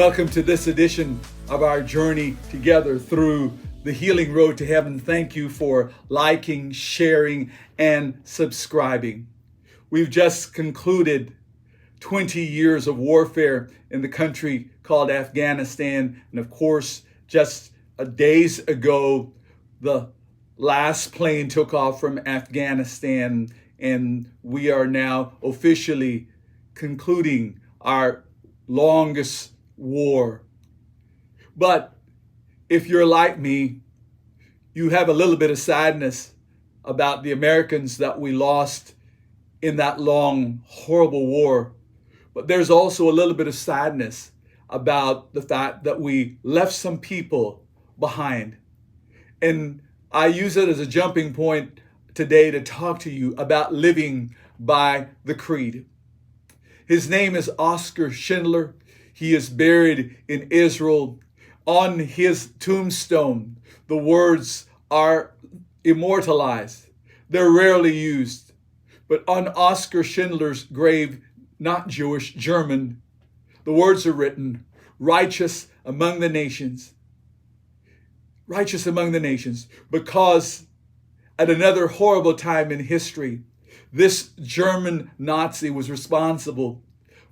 Welcome to this edition of our journey together through the healing road to heaven. Thank you for liking, sharing, and subscribing. We've just concluded 20 years of warfare in the country called Afghanistan. And of course, just days ago, the last plane took off from Afghanistan, and we are now officially concluding our longest war. But if you're like me, you have a little bit of sadness about the Americans that we lost in that long, horrible war. But there's also a little bit of sadness about the fact that we left some people behind. And I use it as a jumping point today to talk to you about living by the creed. His name is Oskar Schindler. He is buried in Israel. On his tombstone, the words are immortalized. They're rarely used. But on Oskar Schindler's grave, not Jewish, German, the words are written, righteous among the nations. Righteous among the nations. Because at another horrible time in history, this German Nazi was responsible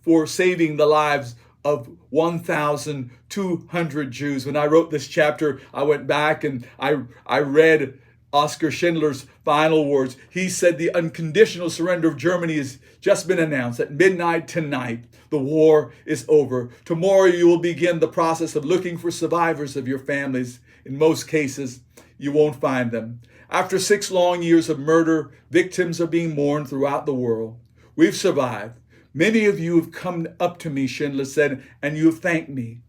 for saving the lives of 1,200 Jews. When I wrote this chapter, I went back and I read Oskar Schindler's final words. He said, the unconditional surrender of Germany has just been announced. At midnight tonight, the war is over. Tomorrow you will begin the process of looking for survivors of your families. In most cases, you won't find them. After 6 long years of murder, victims are being mourned throughout the world. We've survived. Many of you have come up to me, Schindler said, and you have thanked me.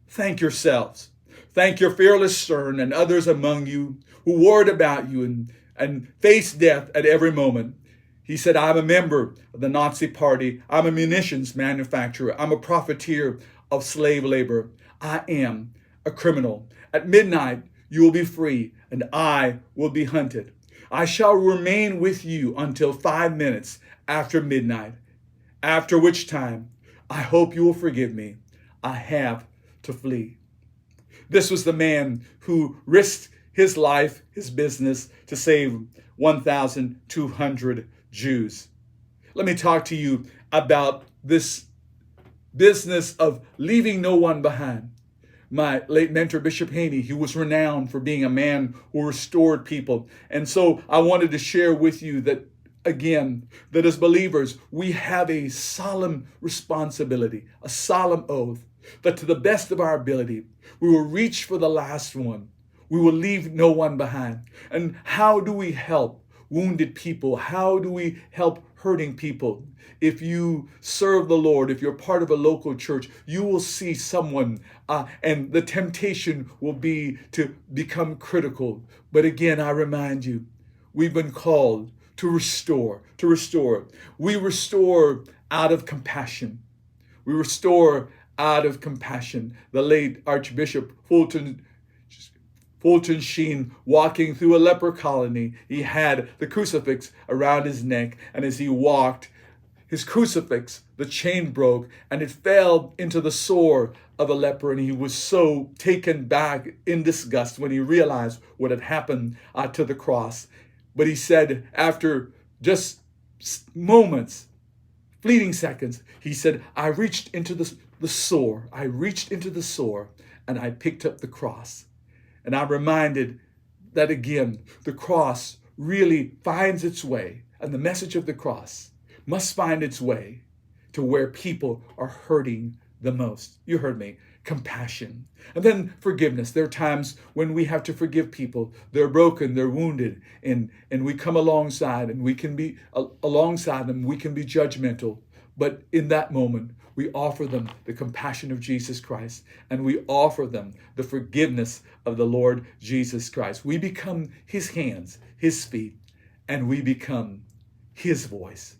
Thank yourselves. Thank your fearless Stern and others among you who worried about you and faced death at every moment. He said, I'm a member of the Nazi Party. I'm a munitions manufacturer. I'm a profiteer of slave labor. I am a criminal. At midnight, you will be free, and I will be hunted. I shall remain with you until 5 minutes after midnight, after which time I hope you will forgive me. I have to flee. This was the man who risked his life, his business, to save 1,200 Jews. Let me talk to you about this business of leaving no one behind. My late mentor, Bishop Haney, he was renowned for being a man who restored people. And so I wanted to share with you that, again, that as believers, we have a solemn responsibility, a solemn oath, that to the best of our ability, we will reach for the last one. We will leave no one behind. And how do we help wounded people? How do we help hurting people? If you serve the Lord, if you're part of a local church, you will see someone and the temptation will be to become critical. But again, I remind you, we've been called to restore. We restore out of compassion. We restore out of compassion. The late Archbishop Fulton Sheen, walking through a leper colony, he had the crucifix around his neck, and as he walked, his crucifix, the chain broke, and it fell into the sore of a leper, and he was so taken back in disgust when he realized what had happened to the cross. But he said, after just moments, fleeting seconds, he said, I reached into the sore, and I picked up the cross. And I'm reminded that, again, the cross really finds its way, and the message of the cross must find its way to where people are hurting the most. You heard me. Compassion. And then forgiveness. There are times when we have to forgive people. They're broken, they're wounded, and we come alongside, and we can be alongside them. We can be judgmental. But in that moment, we offer them the compassion of Jesus Christ, and we offer them the forgiveness of the Lord Jesus Christ. We become his hands, his feet, and we become his voice,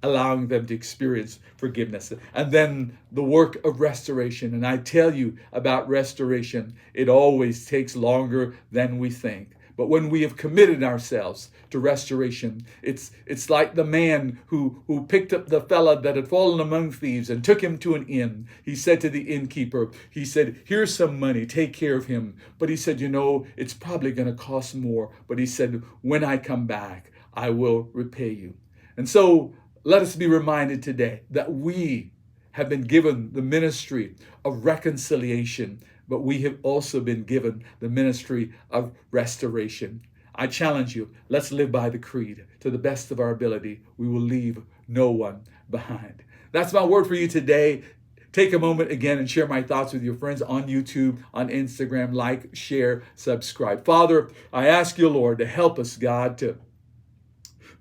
allowing them to experience forgiveness. And then the work of restoration. And I tell you about restoration, it always takes longer than we think. But when we have committed ourselves to restoration, it's like the man who picked up the fella that had fallen among thieves and took him to an inn. He said to the innkeeper, he said, here's some money, take care of him. But he said, it's probably going to cost more. But he said, when I come back, I will repay you. And so let us be reminded today that we have been given the ministry of reconciliation, but we have also been given the ministry of restoration. I challenge you, let's live by the creed. To the best of our ability, we will leave no one behind. That's my word for you today. Take a moment again and share my thoughts with your friends on YouTube, on Instagram. Like, share, subscribe. Father, I ask you, Lord, to help us, God, to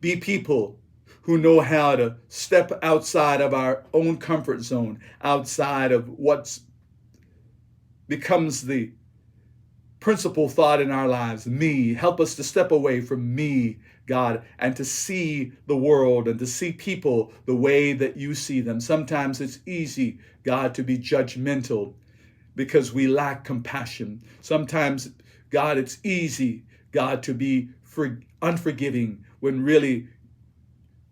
be people who know how to step outside of our own comfort zone, outside of what becomes the principal thought in our lives, me. Help us to step away from me, God, and to see the world and to see people the way that you see them. Sometimes it's easy, God, to be judgmental because we lack compassion. Sometimes, God, it's easy, God, to be unforgiving when really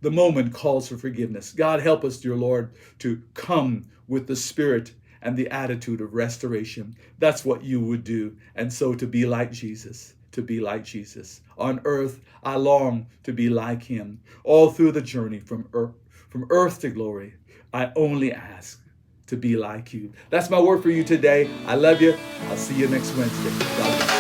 the moment calls for forgiveness. God, help us, dear Lord, to come with the spirit and the attitude of restoration. That's what you would do. And so to be like Jesus, to be like Jesus. On earth, I long to be like him. All through the journey from earth to glory, I only ask to be like you. That's my word for you today. I love you. I'll see you next Wednesday. God bless.